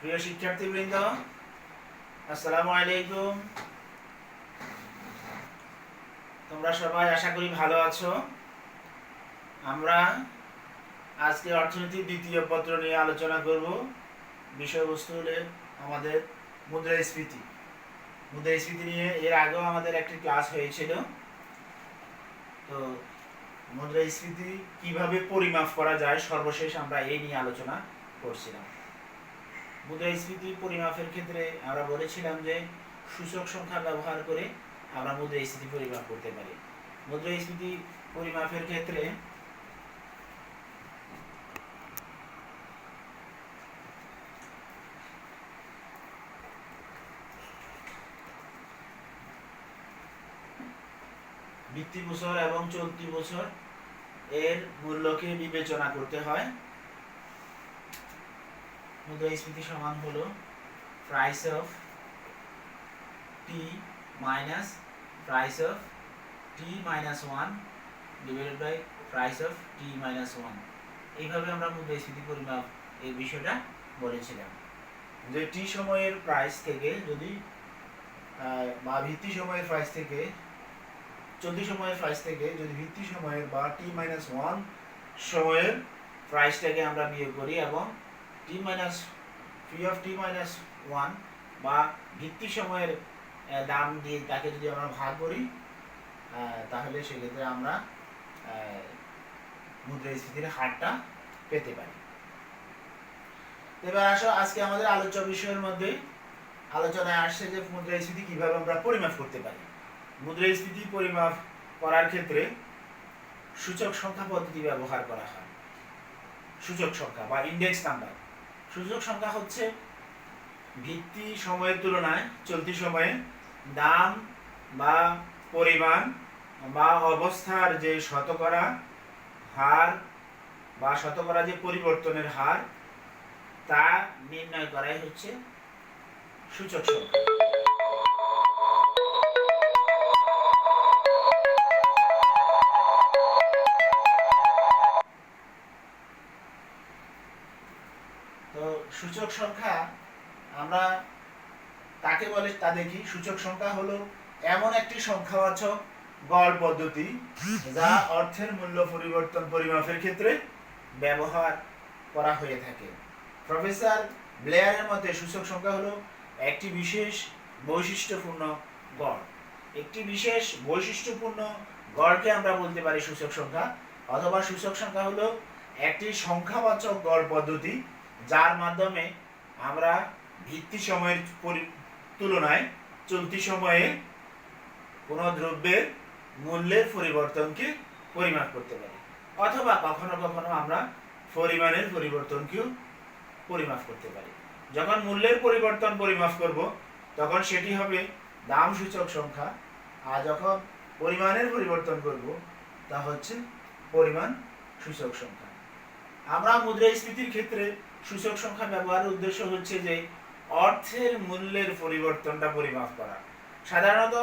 প্রিয় শিক্ষার্থীবৃন্দ, আসসালামু আলাইকুম। তোমরা সবাই আশা করি ভালো আছো। আমরা আজকে অর্থনীতির দ্বিতীয় পত্র নিয়ে আলোচনা করব। বিষয়বস্তু হলো আমাদের মুদ্রাস্ফীতি। মুদ্রাস্ফীতি নিয়ে এর আগেও আমাদের একটি ক্লাস হয়েছিল। তো মুদ্রাস্ফীতি কিভাবে পরিমাপ করা যায় সর্বশেষ আমরা এই নিয়ে আলোচনা করছিলাম। মুদ্রাস্ফীতি পরিমাপের ক্ষেত্রে আমরা বলেছিলাম যে সূচক সংখ্যা ব্যবহার করে আমরা মুদ্রাস্ফীতি পরিমাপ করতে পারি। মুদ্রাস্ফীতি পরিমাপের ক্ষেত্রে ভিত্তি বছর এবং চলতি বছর এর মূল্যকে বিবেচনা করতে হয়। মুদ্রাস্ফীতি সমান হলো price of T minus price of T minus one divided by price of T minus one. এইভাবে আমরা মুদ্রাস্ফীতি পরিমাপ এই বিষয়টা বলেছিলাম যে টি সময়ের প্রাইস থেকে যদি বা ভিত্তি সময়ের প্রাইস থেকে চলতি সময়ের প্রাইস থেকে যদি ভিত্তি সময়ের বা টি মাইনাস ওয়ান সময়ের প্রাইসটাকে আমরা বিয়োগ করি এবং T minus P of T minus one বা ভিত্তি সময়ের দাম দিয়ে তাকে যদি আমরা ভাগ করি তাহলে সেক্ষেত্রে আমরা মুদ্রাস্ফীতির হারটা পেতে পারি। এবার আসো আজকে আমাদের আলোচ্য বিষয়ের মধ্যে আলোচনায় আসছে যে মুদ্রাস্ফীতি কিভাবে আমরা পরিমাপ করতে পারি। মুদ্রাস্ফীতি পরিমাপ করার ক্ষেত্রে সূচক সংখ্যা পদ্ধতি ব্যবহার করা হয়। সূচক সংখ্যা বা ইন্ডেক্স নাম্বার। সূচক সংখ্যা হচ্ছে ভিত্তি সময়ের তুলনায় চলতি সময়ে দাম বা পরিমাণ বা অবস্থার যে শতকরা হার বা শতকরা যে পরিবর্তনের হার তা নির্ণয় করাই হচ্ছে সূচক সংখ্যা। তো সূচক সংখ্যা আমরা কাকে বলে তা দেখি। সূচক সংখ্যা হলো এমন একটি সংখ্যাবাচক গড় পদ্ধতি যা অর্থের মূল্য পরিবর্তন পরিমাপের ক্ষেত্রে ব্যবহার করা হয়ে থাকে। প্রফেসর ব্লেয়ারের মতে সূচক সংখ্যা হলো একটি বিশেষ বৈশিষ্ট্যপূর্ণ গড়। একটি বিশেষ বৈশিষ্ট্যপূর্ণ গড়কে আমরা বলতে পারি সূচক সংখ্যা, অথবা সূচক সংখ্যা হলো একটি সংখ্যাবাচক গড় পদ্ধতি যার মাধ্যমে আমরা ভিত্তি সময়ের তুলনায় চলতি সময়ে কোনো দ্রব্যের মূল্যের পরিবর্তনকে পরিমাপ করতে পারি, অথবা কখনো কখনো আমরা পরিমাণের পরিবর্তনকেও পরিমাপ করতে পারি। যখন মূল্যের পরিবর্তন পরিমাপ করব তখন সেটি হবে দাম সূচক সংখ্যা, আর যখন পরিমাণের পরিবর্তন করব তা হচ্ছে পরিমাণ সূচক সংখ্যা। আমরা মুদ্রাস্ফীতির ক্ষেত্রে সূচক সংখ্যা ব্যবহারের উদ্দেশ্য হচ্ছে যে অর্থের মূল্যের পরিবর্তনটা পরিমাপ করা। সাধারণত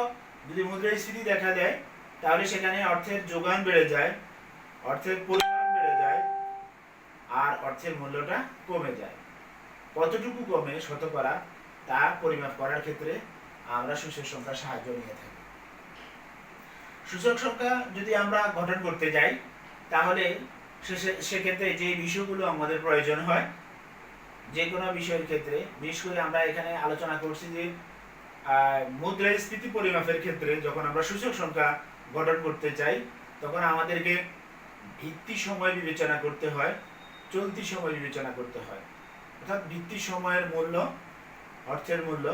যদি মুদ্রাস্ফীতি দেখা যায় তাহলে সেখানে অর্থের যোগান বেড়ে যায়, অর্থের পরিমাণ বেড়ে যায়, আর অর্থের মূল্যটা কমে যায়। কতটুকু কমে শতকরা তা পরিমাপ করার ক্ষেত্রে আমরা সূচক সংখ্যার সাহায্য নিয়ে থাকি। সূচক সংখ্যা যদি আমরা গঠন করতে যাই তাহলে সেক্ষেত্রে যে বিষয়গুলো আমাদের প্রয়োজন হয়, যে কোনো বিষয়ের ক্ষেত্রে, বিশেষ করে আমরা এখানে আলোচনা করছি যে মুদ্রাস্ফীতি পরিমাপের ক্ষেত্রে যখন আমরা সূচক সংখ্যা গঠন করতে চাই তখন আমাদেরকে ভিত্তি সময় বিবেচনা করতে হয়, চলতি সময় বিবেচনা করতে হয়। অর্থাৎ ভিত্তি সময়ের মূল্য, অর্থের মূল্য,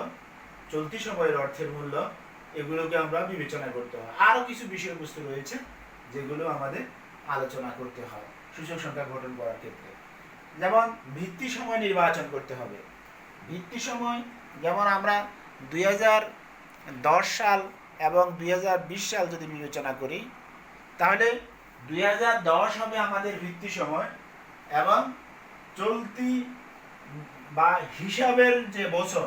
চলতি সময়ের অর্থের মূল্য, এগুলোকে আমরা বিবেচনা করতে হয়। আরও কিছু বিষয়বস্তু রয়েছে যেগুলো আমাদের আলোচনা করতে হয় সূচক সংখ্যা গঠন করার ক্ষেত্রে। যেমন ভিত্তি সময় নির্বাচন করতে হবে। ভিত্তি সময় যেমন আমরা 2010 সাল এবং 2020 সাল যদি বিবেচনা করি তাহলে 2010 হবে আমাদের ভিত্তি সময়, এবং চলতি বা হিসাবের যে বছর,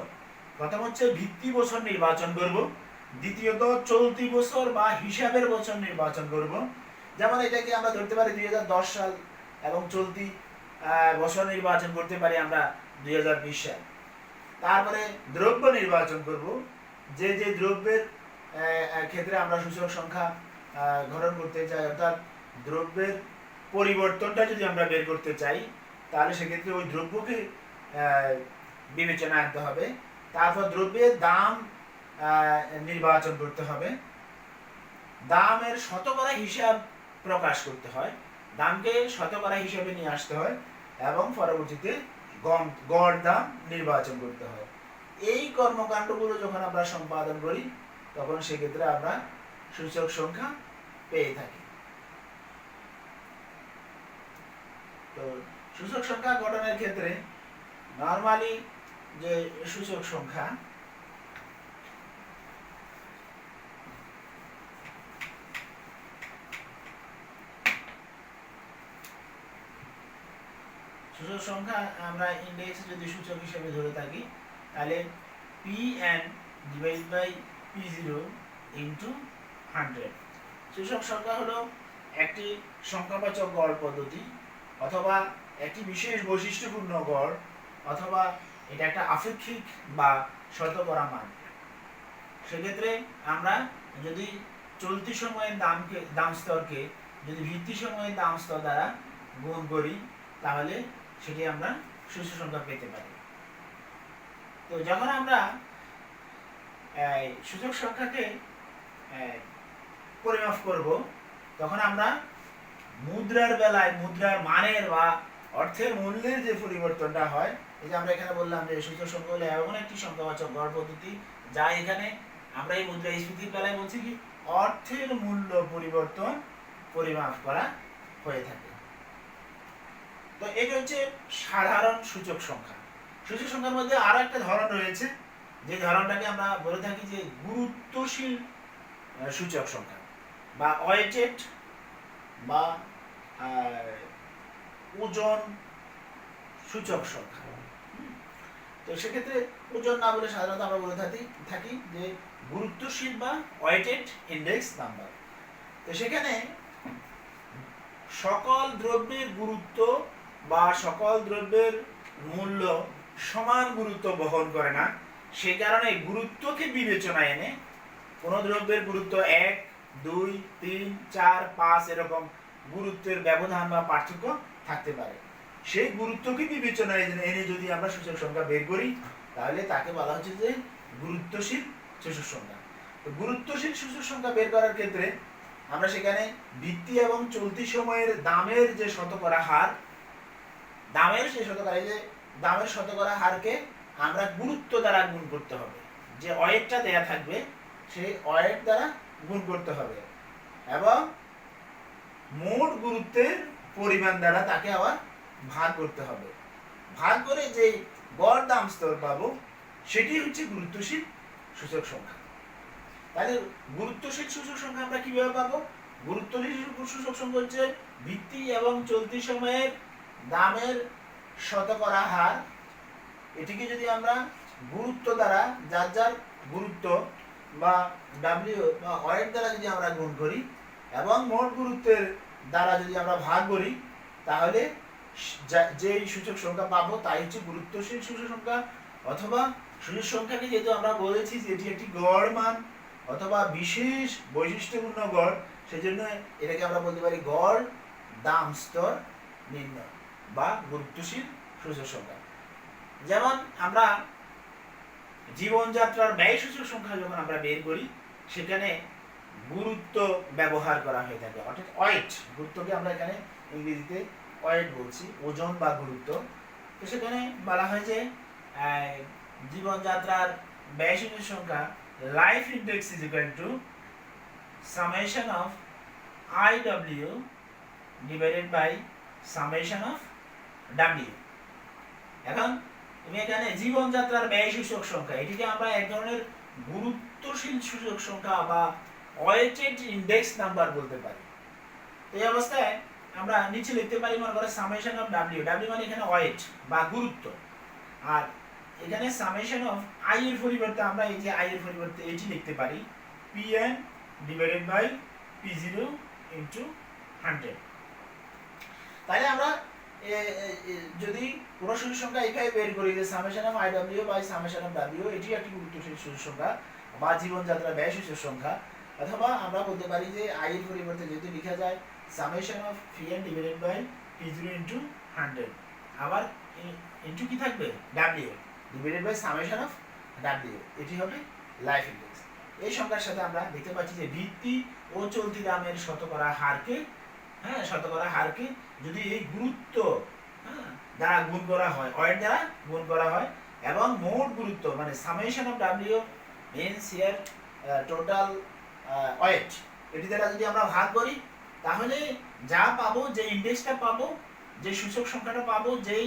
প্রথম হচ্ছে ভিত্তি বছর নির্বাচন করব, দ্বিতীয়ত চলতি বছর বা হিসাবের বছর নির্বাচন করব। যেমন এটাকে আমরা ধরতে পারি 2010 সাল এবং চলতি বছর নির্বাচন করতে পারি আমরা 2020 সাল। তারপরে দ্রব্য নির্বাচন করব, যে যে দ্রব্যের ক্ষেত্রে আমরা সূচক সংখ্যা গঠন করতে চাই, অর্থাৎ দ্রব্যের পরিবর্তনটা যদি আমরা বের করতে চাই তাহলে সেক্ষেত্রে ওই দ্রব্যকে বিবেচনায় আনতে হবে। তারপর দ্রব্যের দাম নির্বাচন করতে হবে, দামের শতকরা হিসাব প্রকাশ করতে হয়, দামকে শতকরা হিসাবে নিয়ে আসতে হয় এবং পরবর্তীতে গড় দাম নির্বাচন করতে হয়। এই কর্মকাণ্ডগুলো যখন আমরা সম্পাদন করি তখন সেক্ষেত্রে আমরা সূচক সংখ্যা পেয়ে থাকি। তো সূচক সংখ্যা গঠনের ক্ষেত্রে নরমালি যে সূচক সংখ্যা আমরা ইন্ডেক্স যদি সূচক হিসেবে ধরে থাকি তাহলে Pn divide by P0 into 100। সূচক সংখ্যা হলো একটি সংখ্যাবাচক গড় পদ্ধতি অথবা একটি বিশেষ বৈশিষ্ট্যপূর্ণ গড় অথবা এটা একটা আপেক্ষিক বা শতকরা মান। সেক্ষেত্রে আমরা যদি চলতি সময়ের দাম স্তরকে যদি ভিত্তি সময়ের দাম স্তর দ্বারা গুণ করি তাহলে সেটি আমরা সূচক সংখ্যা পেতে পারি। তো যখন আমরা সূচক সংখ্যাকে পরিমাপ করব তখন আমরা মুদ্রার বেলায় মুদ্রার মানের বা অর্থের মূল্যের যে পরিবর্তনটা হয়, এই যে আমরা এখানে বললাম যে সূচক সংখ্যা হলো এমন একটি সংখ্যাবাচক গড় পদ্ধতি যা এখানে আমরা এই মুদ্রাস্ফীতির বেলায় বলছি কি অর্থের মূল্য পরিবর্তন পরিমাপ করা হয়ে থাকে। তো এটা হচ্ছে সাধারণ সূচক সংখ্যা। সূচক সংখ্যার মধ্যে আরো একটা ধরন রয়েছে, যে ধরনটাকে আমরা বলে থাকি যে গুরুত্বশীল সূচক সংখ্যা বা ওয়েটেড বা ওজন সূচক সংখ্যা। তো সেক্ষেত্রে ওজন না বলে সাধারণত আমরা বলে থাকি যে গুরুত্বশীল বা ওয়েটেড ইন্ডেক্স নাম্বার। তো সেখানে সকল দ্রব্যের গুরুত্ব বা সকল দ্রব্যের মূল্য সমান গুরুত্ব বহন করে না, সেই কারণে গুরুত্বকে বিবেচনায় এনে কোন দ্রব্যের গুরুত্ব 1, 2, 3, 4, 5 এরকম গুরুত্বের ব্যবধান বা পার্থক্য থাকতে পারে। সেই গুরুত্বকে বিবেচনায় এনে যদি আমরা সূচক সংখ্যা বের করি তাহলে তাকে বলা হচ্ছে যে গুরুত্বশীল সূচক সংখ্যা। তো গুরুত্বশীল সূচক সংখ্যা বের করার ক্ষেত্রে আমরা সেখানে ভিত্তি এবং চলতি সময়ের দামের যে শতকরা হার, দামের শতকরা হারকে আমরা গুরুত্ব দ্বারা গুণ করতে হবে। যে ওয়েটটা দেয়া থাকবে সেই ওয়েট দ্বারা গুণ করতে হবে এবং মোট গুরুত্বের পরিমাণ দ্বারা তাকে আবার ভাগ করতে হবে। ভাগ করে যে গড় দাম স্তর পাবো সেটি হচ্ছে গুরুত্বশীল সূচক সংখ্যা। তাহলে গুরুত্বশীল সূচক সংখ্যা আমরা কিভাবে পাবো? গুরুত্বশীল সূচক সংখ্যা হচ্ছে ভিত্তি এবং চলতি সময়ের দামের শতকরা হার, এটিকে যদি আমরা গুরুত্ব দ্বারা যার যার গুরুত্ব বা ডাব্লিউ বা ওয়েট দ্বারা যদি আমরা গুণ করি এবং মোট গুরুত্বের দ্বারা যদি আমরা ভাগ করি তাহলে যে সূচক সংখ্যা পাবো তাই হচ্ছে গুরুত্বশীল সূচক সংখ্যা। অথবা সূচক সংখ্যাকে যেহেতু আমরা বলেছি যে এটি একটি গড় মান অথবা বিশেষ বৈশিষ্ট্যপূর্ণ গড়, সেজন্য এটাকে আমরা বলতে পারি গড় দাম স্তর নির্ণয় বা গুরুত্বশীল সূচক সংখ্যা। যেমন আমরা জীবনযাত্রার ব্যয় সূচক সংখ্যা যখন আমরা বের করি সেখানে গুরুত্ব ব্যবহার করা হয়ে থাকে, অর্থাৎ ওয়েট। গুরুত্বকে আমরা এখানে ইংরেজিতে ওয়েট বলছি, ওজন বা গুরুত্ব। তো সেখানে বলা হয় যে জীবনযাত্রার ব্যয় সূচক সংখ্যা life index is equal to summation of IW divided by summation of W। এখন তুমি এখানে জীবনযাত্রার ব্যয় সূচক সংখ্যা, এটিকে আমরা এক ধরনের গুরুত্বশীল সূচক সংখ্যা বা ওয়েটেড ইন্ডেক্স নাম্বার বলতে পারি। এই অবস্থায় আমরা নিচে লিখতে পারি মনে করে সামেশন অফ W। W মানে এখানে ওয়েট বা গুরুত্ব, আর এখানে সামেশন অফ I এর পরিবর্তে আমরা এই যে I এর পরিবর্তে এটি লিখতে পারি Pn divided by P0 into 100। তাহলে আমরা যদি কোনো সূচক সংখ্যা এইভাবে বের করি যে summation of I W by summation of W, এটি একটি গুরুত্বশীল সূচক সংখ্যা বা জীবনযাত্রা ব্যয় সূচক সংখ্যা। অথবা আমরা বলতে পারি যে আই এর পরিবর্তে যদি লেখা যায় summation of P N divided by P zero into 100, আবার ইন্টু কি থাকবে W divided by summation of W, এটি হবে লাইফ ইন্ডেক্স। এই সংখ্যার সাথে আমরা দেখতে পাচ্ছি যে ভিত্তি ও চলতি দামের শতকরা হারকে, শতকরা হারকে যদি এই গুরুত্ব দ্বারা গুণ করা হয়, ওয়েট দ্বারা গুণ করা হয়, এবং মোট গুরুত্ব মানে summation of W means here total wait, এটি দ্বারা যদি আমরা ভাগ করি তাহলে যা পাবো, যে ইন্ডেক্সটা পাবো, যে সূচক সংখ্যাটা পাবো, যেই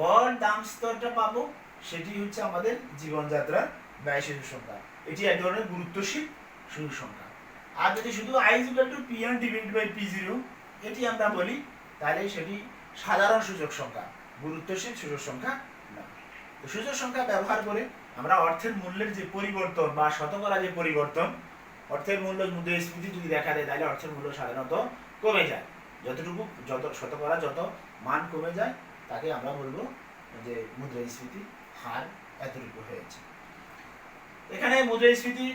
গড় দাম স্তরটা পাবো, সেটি হচ্ছে আমাদের জীবনযাত্রার ব্যয় সূচক সংখ্যা। এটি এক ধরনের গুরুত্বশীল সূচক সংখ্যা। আর যদি শুধু i = p1 divided by p0 এটি আমরা বলি, তাহলে সেটি সাধারণ সূচক সংখ্যা, গুরুত্বশীল সূচক সংখ্যা না। তো সূচক সংখ্যা ব্যবহার করে আমরা অর্থের মূল্যের যে পরিবর্তন বা শতকরা যে পরিবর্তন, অর্থের মূল্য মুদ্রাস্ফীতি যদি দেখা দেয় তাহলে অর্থের মূল্য সাধারণত কমে যায়। যত শতকরা যত মান কমে যায় তাকে আমরা বলবো যে মুদ্রাস্ফীতি হার এতটুকু হয়েছে। এখানে মুদ্রাস্ফীতি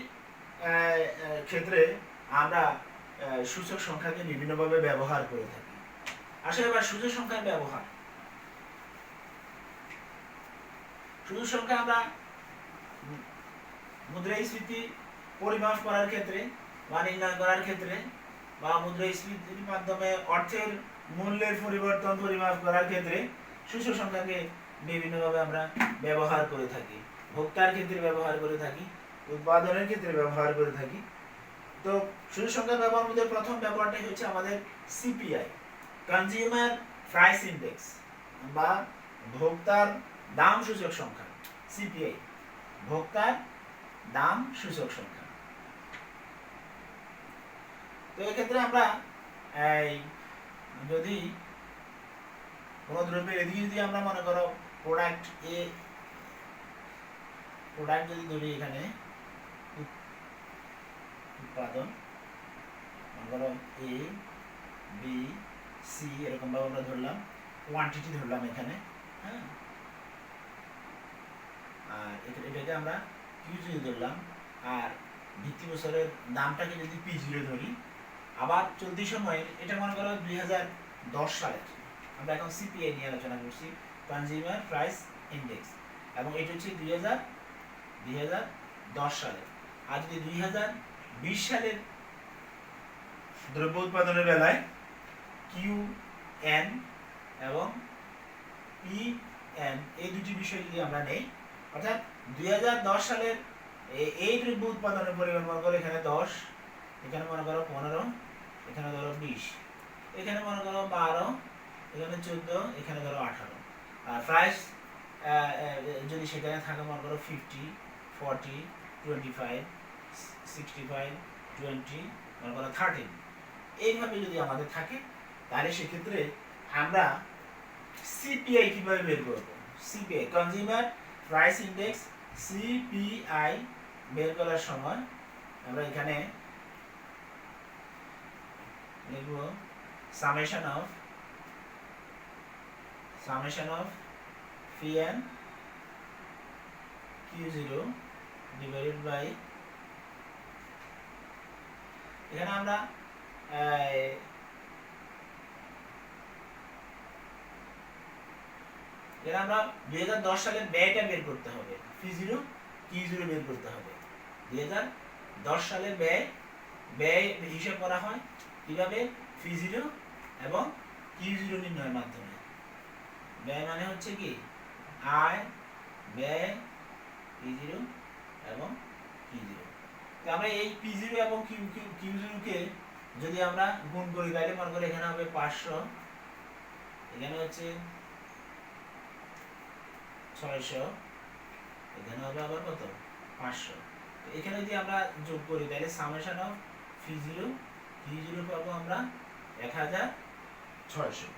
ক্ষেত্রে আমরা সূচক সংখ্যাকে বিভিন্নভাবে ব্যবহার করে থাকি। আসলে এবার সূচক সংখ্যার ব্যবহার, সূচক সংখ্যা আমরা মুদ্রাস্ফীতি পরিমাপ করার ক্ষেত্রে বা নির্ণয় করার ক্ষেত্রে বা মুদ্রাস্ফীতির মাধ্যমে অর্থের মূল্যের পরিবর্তন পরিমাপ করার ক্ষেত্রে সূচক সংখ্যাকে বিভিন্নভাবে আমরা ব্যবহার করে থাকি। ভোক্তার ক্ষেত্রে ব্যবহার করে থাকি, উৎপাদনের ক্ষেত্রে ব্যবহার করে থাকি। তো সূচক সংখ্যা ব্যবহার মধ্যে প্রথম ব্যবহারটাই হচ্ছে আমাদের সিপিআই, কনজিউমার প্রাইস ইন্ডেক্স বা ভোক্তার দাম সূচক সংখ্যা। সিপিআই ভোক্তার দাম সূচক সংখ্যা। তো এক্ষেত্রে আমরা যদি কোন দ্রব্যের এদিকে যদি আমরা মনে করো প্রোডাক্ট এ, প্রোডাক্ট যদি ধরি এখানে উৎপাদন মনে করো এ বি সি এরকম ভাবে আমরা ধরলাম, কোয়ান্টিটি ধরলাম এখানে, হ্যাঁ, আর এটাকে আমরা কিউ0 ধরলাম, আর ভিত্তি বছরের দামটাকে যদি p0 ধরি, আবার চলতি সময়ের এটা মনে করো 2010 সালের, আমরা এখন সিপিআই নিয়ে আলোচনা করছি, কনজিউমার প্রাইস ইন্ডেক্স, এবং এটা হচ্ছে 2010 সালের। আর যদি 2020 সালের দ্রব্য উৎপাদনের বেলায় কিউএন এবং পিএন এই দুটি বিষয় যদি আমরা নেই, অর্থাৎ 2010 সালের এই দ্রব্য উৎপাদনের পরিমাণ মনে করো এখানে 10, এখানে মনে করো 15, এখানে ধরো 20, এখানে মনে করো 12, এখানে 14, এখানে ধরো 18, আর প্রাইস যদি সেখানে থাকে মনে করো 50, 40, 25, 65, 20, মনে করো 13, এইভাবে যদি আমাদের থাকে তাহলে সেক্ষেত্রে আমরা সিপিআই কিভাবে বের করব? CPI consumer price index, CPI বের করার সময় আমরা এখানে লিখব সামেশন অফ পিএন কিউ0 ডিভাইডেড বাই, এখানে আমরা এখানে আমরা 2010 সালের ব্যয়টা বের করতে হবে, P0 Q0 বের করতে হবে। 2010 সালের ব্যয় হিসাব করা হয় কিভাবে? P0 এবং Q0 নির্ণয়ের মাধ্যমে। ব্যয় মানে হচ্ছে কি আয়, ব্যয়, P0 এবং Q0। তো আমরা এই P0 এবং Q0 কে যদি আমরা গুণ করি তাহলে মনে করি এখানে হবে 500, এখানে হচ্ছে 600, এখানে হবে আবার কত 500। তো এখানে যদি আমরা যোগ করি তাহলে সামেশন অফ P0 Q0 পাবো আমরা 1600।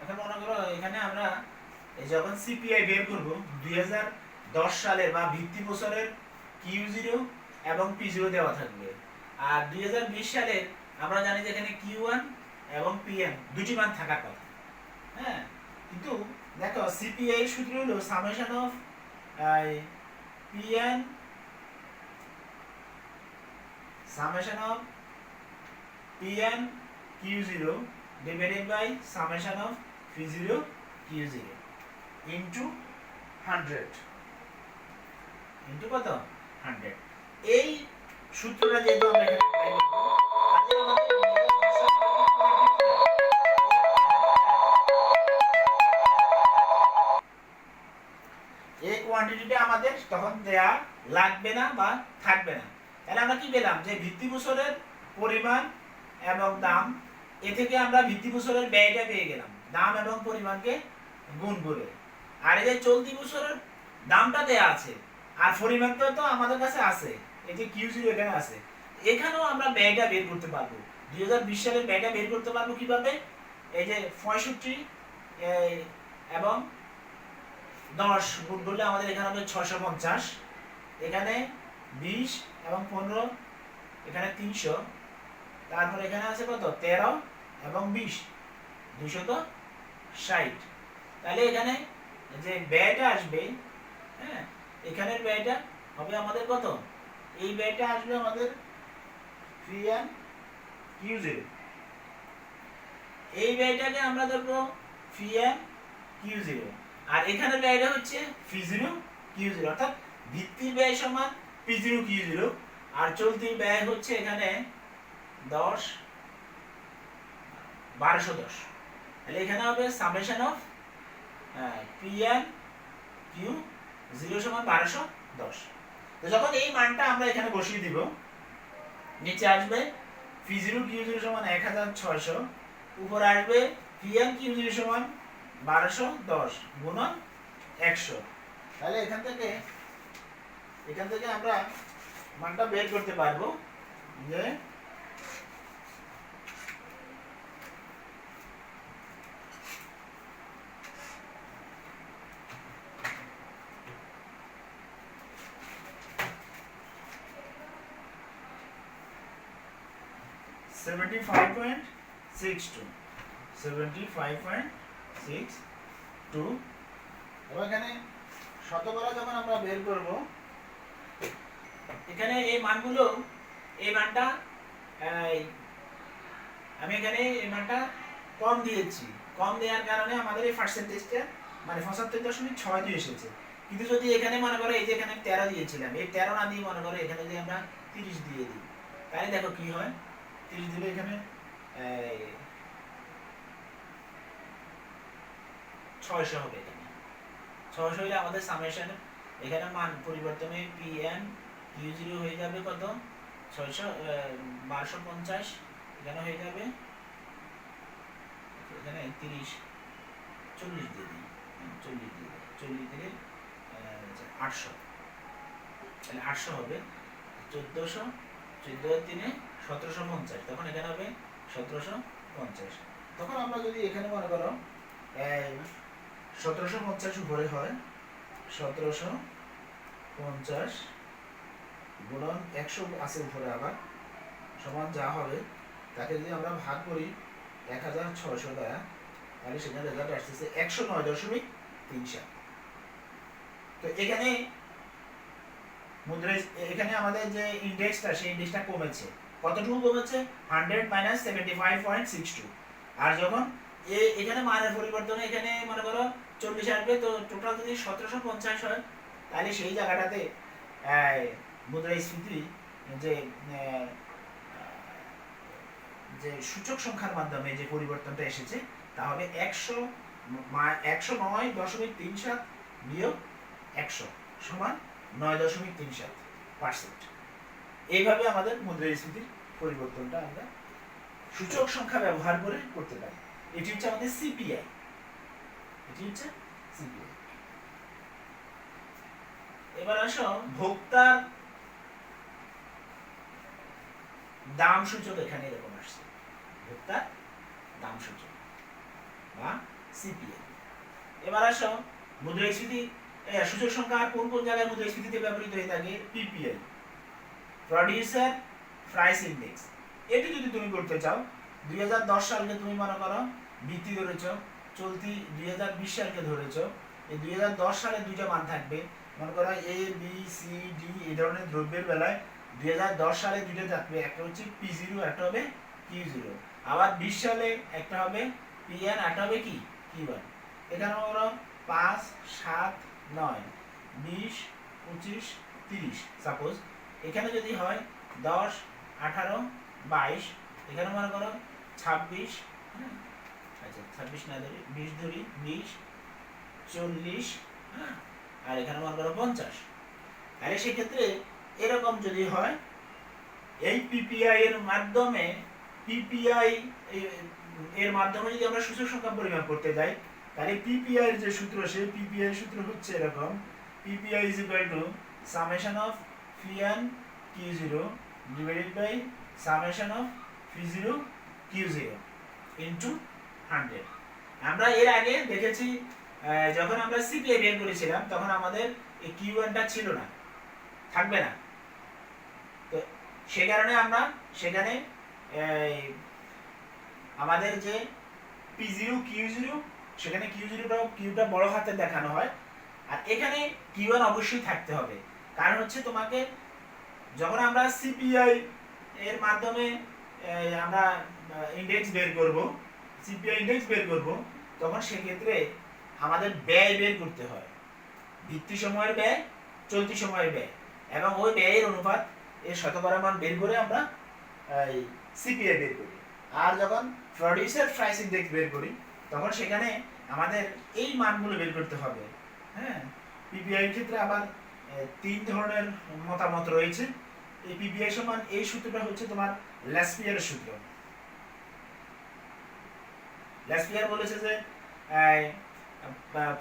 এখন মনে করো এখানে আমরা এই যখন সিপিআই বের করব 2010 সালের বা ভিত্তি বছরের Q0 এবং P0 দেওয়া থাকবে, আর 2020 সালের আমরা জানি যে এখানে Q1 এবং PM দুটি মান থাকার কথা। হ্যাঁ, কিন্তু দেখো সিপিআই এর সূত্র হলো summation of PN summation of Pn Q0 divided by summation of P0 Q0 into 100 into কত 100। এই সূত্রটা যেহেতু আমরা এখানে এই কোয়ান্টিটিটা আমাদের তখন দেয়া লাগবে না বা থাকবে না। তাহলে আমরা কি পেলাম যে ভিত্তি বছরের পরিমাণ এবং দাম, এ থেকে আমরা ভিত্তি বছরের ব্যয়টা পেয়ে গেলাম দাম এবং পরিমাণকে গুণ করে। আর এই যে চলতি বছরের দামটা দেয়া আছে আর পরিমাণটা তো আমাদের কাছে আছে, এই যে Q0 এখানে আছে, এখানেও আমরা ব্যয়টা বের করতে পারবো। 2020 সালের ব্যয়টা বের করতে পারবো কিভাবে? এই যে 65 এবং 10 গুণ করলে আমাদের এখানে হবে 650, এখানে 20 এবং 15, এখানে 300, তারপর এখানে আছে কত 13 এবং 20 260। তাহলে এখানে যে ব্যয়টা আসবে, হ্যাঁ, এখানের ব্যয়টা হবে আমাদের কত? এই ব্যয়টা আসবে আমাদের Pn Q0, এই ব্যয়টাকে আমরা ধরবো Pn Q0, আর এখানে ব্যয়টা হচ্ছে P0 Q0, অর্থাৎ ভিত্তির ব্যয় সমান P0 Q0 আর চলতি ব্যয় হচ্ছে এখানে 1210। তাহলে এখানে হবে সামেশন অফ Pn Q0 সমান 1210। তো যখন এই মানটা আমরা এখানে বসিয়ে দিব, নিচে আসবে P0 Q0 সমান 1600, উপরে আসবে Pn Q0 সমান 1210 গুণন 100। তাহলে এখান থেকে আমরা মানটা বের করতে পারবো যে এখানে শতকরা যখন আমরা বের করব, এখানে এই মানগুলো, এই মানটা আমি এখানে এই মানটা কম দিয়েছি, কম দেওয়ার কারণে আমাদের এই পার্সেন্টেজটা মানে 75.62 এসেছে। কিন্তু যদি এখানে মনে করো এই যে এখানে 13 দিয়েছিলাম, এই 13 না দিয়ে মনে করো এখানে যদি আমরা 30 দিয়ে দিই, তাহলে দেখো কি হয়। 30 দিলে এখানে 600 হবে। এখানে 600 হলে আমাদের সামেশন এখানে মান পরিবর্তনে Pn Q0 হয়ে যাবে কত 1250, এখানে হয়ে যাবে এখানে 30 40 দিয়ে দিই, 40 দিলে 800, তাহলে 800 হবে 1400, 14 দিনে 1750, তখন এখানে হবে 1750। তখন আমরা যদি এখানে মনে করো 1750 উপরে হয়, 1750 গুণন 100 আছে উপরে আবার সমান যা হবে তাকে যদি আমরা ভাগ করি 1600 দ্বারা, তাহলে সেখানে রেজাল্ট আসতেছে 109.37। তো এখানে এখানে আমাদের যে ইনডেক্সটা, সেই ইনডেক্সটা কমেছে। কতটুকু কমেছে? 100 - 75.62। আর যখন এখানে মানের পরিবর্তনে এখানে মনে করো 40 আসবে, তো টোটাল যদি 1750 হয়, তাহলে সেই জায়গাটাতে মুদ্রাস্ফীতি যে সূচক সংখ্যার মাধ্যমে যে পরিবর্তনটা এসেছে তা হবে 109.37 বিয়োগ 100 সমান 9.37%। এইভাবে আমাদের মুদ্রাস্ফীতির পরিবর্তনটা আমরা সূচক সংখ্যা ব্যবহার করে করতে পারি। এটি হচ্ছে আমাদের সিপিআই, এবার আসো ভোক্তার দাম সূচক। এখানে এরকম আসছে ভোক্তার দাম সূচক বা সিপিআই। এবার আসো মুদ্রাস্ফীতি সূচক সংখ্যা আর কোন কোন জায়গায় মুদ্রাস্ফীতিতে ব্যবহৃত হয়ে থাকে? PPI, producer price index. এটি যদি তুমি করতে চাও 2010 সালকে তুমি মনে করো ভিত্তি ধরেছো, চলতি 2020 সালকে ধরেছো, এই 2010 সালে দুইটা মান থাকবে, মনে করো এ বি সি ডি এই ধরনের দ্রব্যের বেলায় 2010 সালে দুইটা থাকবে, একটা হচ্ছে P0 একটা হবে Q0। আবার 20 সালে একটা হবে PN একটা হবে কি Q1। এখানে মনে 5 7 9 20 25 30 সাপোজ। এখানে যদি হয় 10 18 22, এখানে মনে করো 26, আচ্ছা 26 না ধরি 20 ধরি, 20 40, আর এখানে মনে করো 50। তাহলে সেক্ষেত্রে এরকম যদি হয় এই পিপিআই এর মাধ্যমে, পিপিআই এর মাধ্যমে যদি আমরা সূচক সংখ্যা পরিমাপ করতে যাই, তাহলে পিপিআই এর যে সূত্র, সেই পিপিআই সূত্র হচ্ছে এরকম: PPI is equal to summation of P1 Q0 divided by summation of P0 Q0 into 100। আমরা এর আগে দেখেছি যখন আমরা সিপিআই বের করেছিলাম তখন আমাদের এই Q1 টা ছিল না, থাকবে না, তো সে কারণে আমরা সেখানে আমাদের যে P0 Q0, সেখানে Qটা বড় হাতে দেখানো হয়, আর এখানে Q1 অবশ্যই থাকতে হবে। কারণ হচ্ছে তোমাকে যখন আমরা সিপিআই এর মাধ্যমে আমরা ইনডেক্স বের করব, সিপিআই ইনডেক্স বের করব, তখন সেক্ষেত্রে আমাদের ব্যয় বের করতে হয়, ভিত্তি সময়ের ব্যয়, চলতি সময়ের ব্যয়, এবং ওই ব্যয়ের অনুপাত এর শতকরা মান বের করে আমরা সিপিআই বের করি। আর যখন প্রডিউসার প্রাইস ইনডেক্স বের করি তখন সেখানে আমাদের এই মানগুলো বের করতে হবে। হ্যাঁ, পিপিআই এর ক্ষেত্রে আবার তিন ধরনের মতামত রয়েছে। এই পিপিআই সমান, এই সূত্রটা হচ্ছে তোমার ল্যাসপিয়ারের সূত্র। ল্যাসপিয়ার বলেছে যে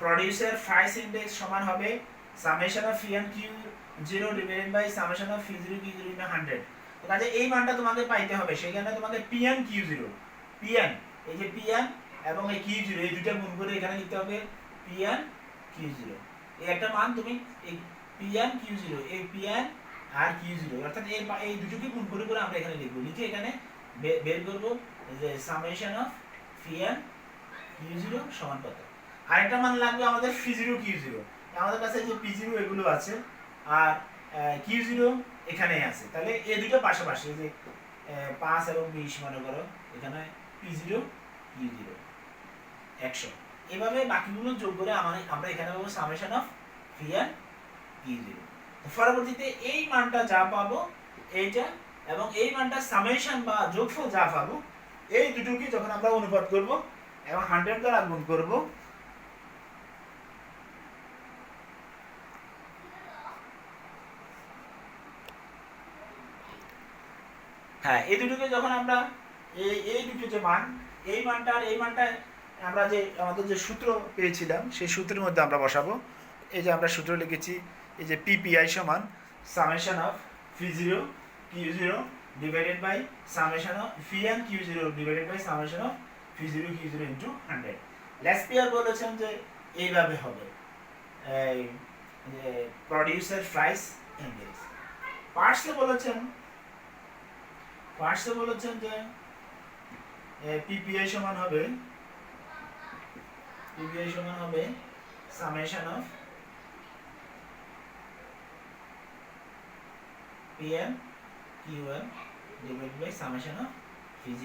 প্রডিউসার প্রাইস ইনডেক্স সমান হবে summation of P1 Q0 divided by summation of P0 Q0 into 100। তো কাজে এই মানটা তোমাকে পাইতে হবে, সেখানে তোমাকে P1 Q0, P1 এই যে P1 এবং এই Q0 এই দুটো গুণ করে এখানে লিখতে হবে P1 Q0। এই একটা মান তুমি এই P1 Q0, এই P1 আর Q0 অর্থাৎ এই দুটোকে গুণ করে করে আমরা এখানে লিখব, লিখে এখানে বের করব যে সামেশন অফ P1 Q0 সমান কত। আরেকটা মান লাগবে আমাদের P0 Q0, আমাদের কাছে যে P0 এগুলো আছে আর Q0 এখানেই আছে, তাহলে এই দুটো পাশাপাশি, যে 5 এবং 20 মনে করো এখানে P0 Q0 100, এভাবে বাকিগুলো যোগ করে আমরা এখানে পাবো সামেশন অফ P1 Q0। পরবর্তীতে এই মানটা যা পাবো এইটা এবং এই মানটা সামেশন বা যোগফল যা পাবো, এই দুটোকে যখন আমরা অনুপাত করব এবং 100 দ্বারা গুণ করব, হ্যাঁ এই দুটোকে যখন আমরা এই দুটো যে মান, এই মানটা আর এই মানটা আমরা যে আমাদের যে সূত্র পেয়েছিলাম সেই সূত্রের মধ্যে আমরা বসাবো। এই যে আমরা সূত্র লিখেছি, এই যে পিপিআই সমান summation of P0 Q0 divided by summation of P1 Q0 divided by summation of P0 Q0 into 100। Laspeyres বলেছেন যে এইভাবে হবে এই যে প্রডিউসার প্রাইস ইনডেক্স। পার্সে বলেছেন যে পিপিআই সমান হবে summation of P1 Q1 divided by summation of P0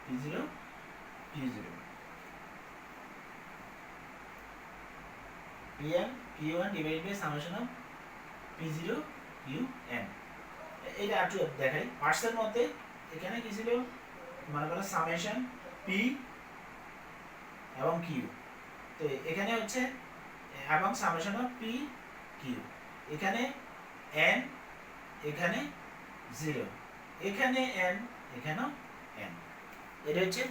Q0 P1 Q1 divided by summation of P0 Qn। এটা একটু দেখাই, পার্সের মধ্যে এখানে কি ছিল, মনে করো সামেশন P এবং Q, তো এখানে হচ্ছে এবং সামেশন অফ P Q, এখানে n, এখানে 0, এখানে n, এখানেও n, এটা হচ্ছে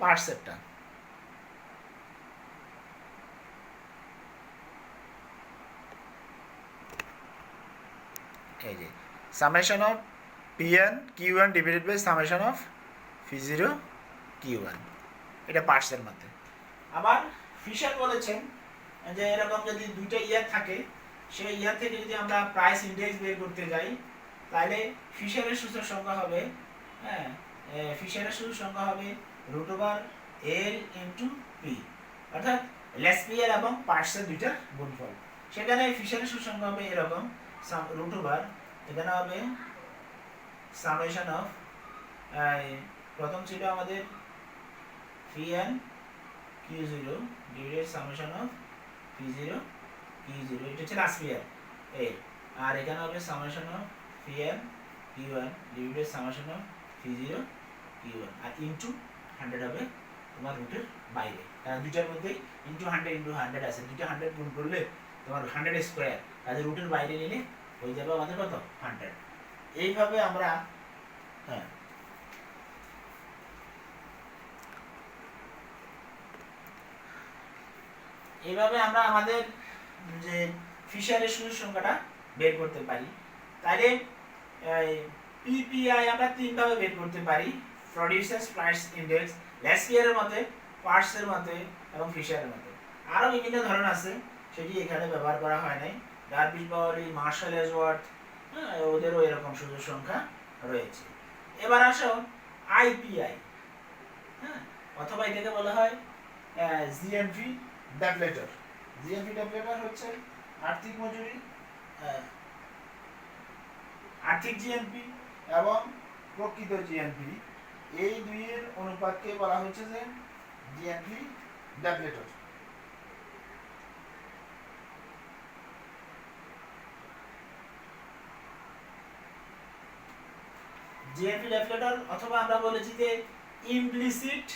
পার্সেপটা। এই যে summation of P1 Q1 divided by summation of P0 Q1, এটা পার্টসের মধ্যে। আবার ফিশার বলেছেন যে এরকম যদি দুইটা ইয়ার থাকে, সেই ইয়ার থেকে যদি আমরা প্রাইস ইন্ডেক্স বের করতে যাই, তাহলে ফিশারের সূচক সংখ্যা হবে, হ্যাঁ, ফিশারের সূচক সংখ্যা হবে √L ইনটু পি, অর্থাৎ লেসপিয়ার এবং পার্টসের দুইটার গুণফল। সেখানে ফিশারের সূচক সংখ্যা হবে এরকম √, এখানে হবে সামেশন অফ, প্রথম ছিল আমাদের Pn Q0 divided summation of P0 Q0, এটা হচ্ছে লেসপিয়ার এর, আর এখানে হবে summation of Pn Q1 divided summation of P0 Q1, আর ইনটু 100 হবে তোমার রুটের বাইরে, কারণ দুইটার মধ্যে ইনটু 100 আছে, দুইটা 100 গুণ করলে তোমার 100 স্কয়ার, কাজে রুটের বাইরে নিলে হয়ে যাবে আমাদের কত 100। এইভাবে আমরা, হ্যাঁ, এইভাবে আমরা আমাদের যে ফিশারের সূচক সংখ্যাটা বের করতে পারি। তাহলে পিপিআই আমরা তিন ভাবে বের করতে পারি: প্রডিউসার্স প্রাইস ইনডেক্স, লেসপিয়ারের মতে, পার্টসের মতে এবং ফিশারের মতে। আরো বিভিন্ন ধরন আছে, সেটি এখানে ব্যবহার করা হয় নাই। ডার্বিশ বাউলি, মার্শাল এজওয়ার্থ, ওদেরও এরকম সূচক সংখ্যা রয়েছে। এবার আসো আইপিআই, হ্যাঁ, অথবা এটাকে বলা হয় জিএনপি ডেফলেটর। জিএনপি ডেফলেটর হচ্ছে আর্থিক মজুরি, আর্থিক জিএনপি এবং প্রকৃত জিএনপি, এই দুইয়ের অনুপাতকে বলা হচ্ছে যে জিএনপি ডেফলেটর। জিএনপি ডেফলেটর, অথবা আমরা বলেছি যে ইমপ্লিসিট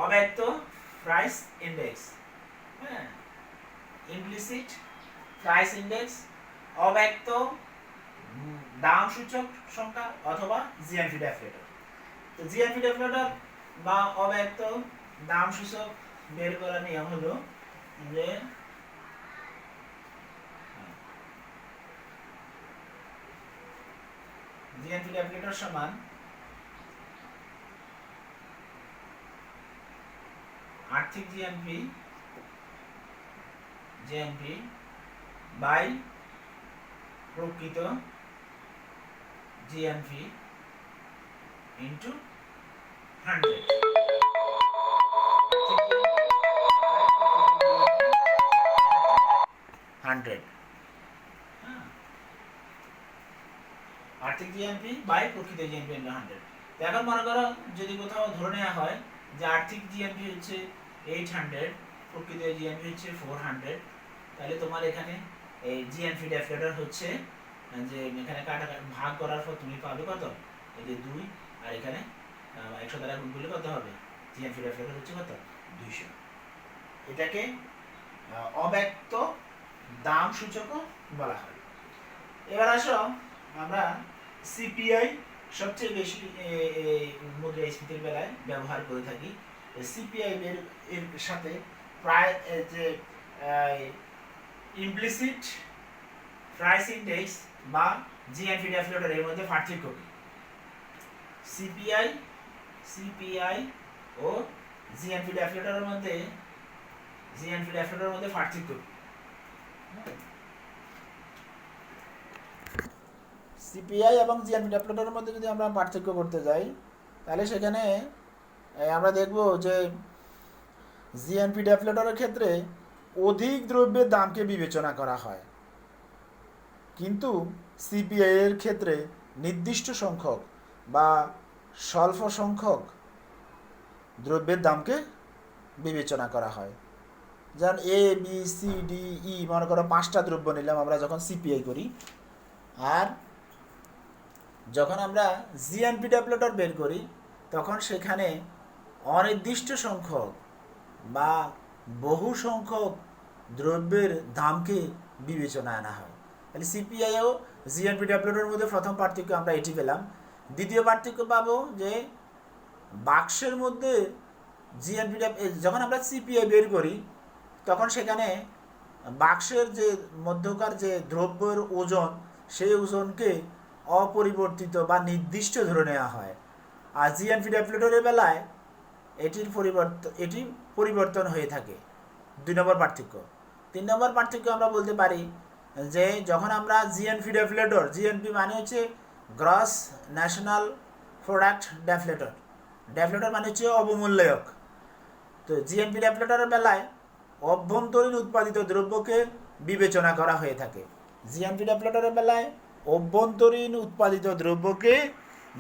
অব্যক্ত প্রাইস ইনডেক্স, হ্যাঁ, ইমপ্লিসিট প্রাইস ইনডেক্স, অব্যক্ত দাম সূচক সংখ্যা, অথবা জিএনপি ডেফলেটর। তো জিএনপি ডেফলেটর বা অব্যক্ত দাম সূচক বের করার নিয়ম হলো যে জিএনপি ডেফলেটর সমান আর্থিক জিএনপি বাই প্রকৃত জিএনপি ইনটু 100। আর্থিক জিএনপি বাই প্রকৃত জিএনপি ইনটু 100। এখন মনে করো যদি কোথাও ধরে নেওয়া হয় যে আর্থিক জিএনপি হচ্ছে 800, প্রকৃত জিএনপি হচ্ছে 400, তাহলে তোমার এখানে এই জিএনপি ডেফলেটর হচ্ছে যে এখানে কাটা ভাগ করার পর তুমি পাবে কত, এই যে 2, আর এখানে 100 দ্বারা গুণ করলে কত হবে, জিএনপি ডেফলেটর হচ্ছে কত 200। এটাকে অব্যক্ত দাম সূচকও বলা হয়। এবার আসো আমরা সিপিআই সবচেয়ে বেশি মুদ্রাস্ফীতির বেলায় ব্যবহার করে থাকি। সিপিআই এর সাথে প্রায় যে ইমপ্লিসিট প্রাইস ইনডেক্স বা জিএনপি ডেফলেটর এর মধ্যে পার্থক্য কি? সিপিআই ও জিএনপি ডেফলেটরের মধ্যে পার্থক্য কি? সিপিআই এবং জিএনপি ডেফলেটরের মধ্যে যদি আমরা পার্থক্য করতে যাই, তাহলে সেখানে আমরা দেখব যে জিএনপি ডেফলেটরের ক্ষেত্রে অধিক দ্রব্যের দামকে বিবেচনা করা হয়, কিন্তু সিপিআই এর ক্ষেত্রে নির্দিষ্ট সংখ্যক বা স্বল্প সংখ্যক দ্রব্যের দামকে বিবেচনা করা হয়। যেমন A B C D E, মনে করো 5টা দ্রব্য নিলাম আমরা যখন সিপিআই করি, আর যখন আমরা জিএনপি ডেফলেটর বের করি তখন সেখানে অনির্দিষ্ট সংখ্যক বা বহু সংখ্যক দ্রব্যের দামকে বিবেচনায় আনা হয়। তাহলে সিপিআই ও জিএনপি ডেফলেটরের মধ্যে প্রথম পার্থক্য আমরা এটি পেলাম। দ্বিতীয় পার্থক্য পাবো যে বাক্সের মধ্যে জিএনপি, যখন আমরা সিপিআই বের করি তখন সেখানে বাক্সের যে মধ্যকার যে দ্রব্যের ওজন, সেই ওজনকে অপরিবর্তিত বা নির্দিষ্ট ধরে নেওয়া হয়। আর জিএনপি ডেফলেটরের বেলায় এটি পরিবর্তন হয়ে থাকে। 2 নম্বর পার্থক্য। 3 নম্বর পার্থক্য আমরা বলতে পারি যে যখন আমরা জিএনপি ডেফলেটর, জিএনপি মানে হচ্ছে গ্রস ন্যাশনাল প্রোডাক্ট ডেফলেটর, ডেফলেটর মানে হচ্ছে অবমূল্যায়ক। তো জিএনপি ডেফলেটরের বেলায় অভ্যন্তরীণ উৎপাদিত দ্রব্যকে বিবেচনা করা হয়ে থাকে। জিএনপি ডেফলেটরের বেলায় অভ্যন্তরীণ উৎপাদিত দ্রব্যকে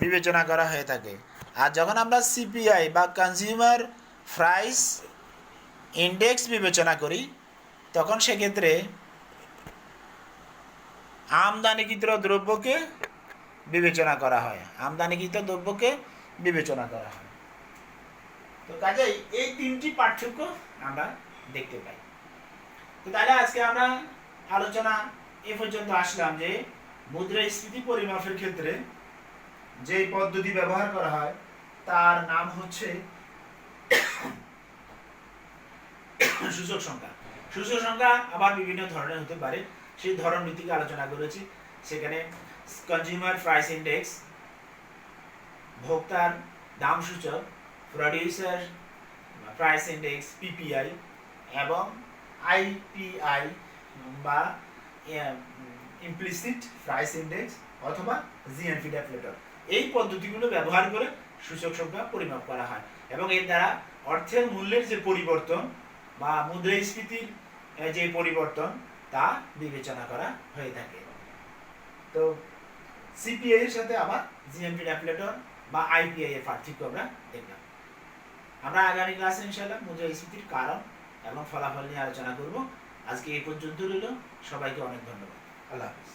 বিবেচনা করা হয়ে থাকে। আর যখন আমরা সিপিআই বা কনজিউমার প্রাইস ইন্ডেক্স বিবেচনা করি তখন সেক্ষেত্রে আমদানিকৃত দ্রব্যকে বিবেচনা করা হয়, আমদানিকৃত দ্রব্যকে বিবেচনা করা হয়। তো কাজেই এই 3টি পার্থক্য আমরা দেখতে পাই। তো তাহলে আজকে আমরা আলোচনা এ পর্যন্ত আসলাম যে মুদ্রাস্ফীতি পরিমাপের ক্ষেত্রে যে পদ্ধতি ব্যবহার করা হয় তার নাম হচ্ছে সূচক সংখ্যা। সূচক সংখ্যা আবার বিভিন্ন ধরনের হতে পারে, সেই ধরন ভিত্তিক আলোচনা করেছি। সেখানে কনজিউমার প্রাইস ইন্ডেক্স, ভোক্তার দাম সূচক, প্রডিউসার প্রাইস ইন্ডেক্স পিপিআই এবং আইপিআই বা ইমপ্লিসিট প্রাইস ইন্ডেক্স অথবা জিএনপি ডেফলেটর, এই পদ্ধতিগুলো ব্যবহার করে সূচক সংখ্যা পরিমাপ করা হয় এবং এর দ্বারা অর্থের মূল্যের যে পরিবর্তন বা মুদ্রাস্ফীতির যে পরিবর্তন তা বিবেচনা করা হয়ে থাকে। তো সিপিআই এর সাথে আবার জিএনপি ডেফলেটর বা আইপিআই এর পার্থক্য আমরা দেখলাম। আমরা আগামী ক্লাসে ইনশাআল্লাহ মুদ্রাস্ফীতির কারণ এবং ফলাফল নিয়ে আলোচনা করব। আজকে এই পর্যন্ত রইল। সবাইকে অনেক ধন্যবাদ। আল্লাহ হাফেজ।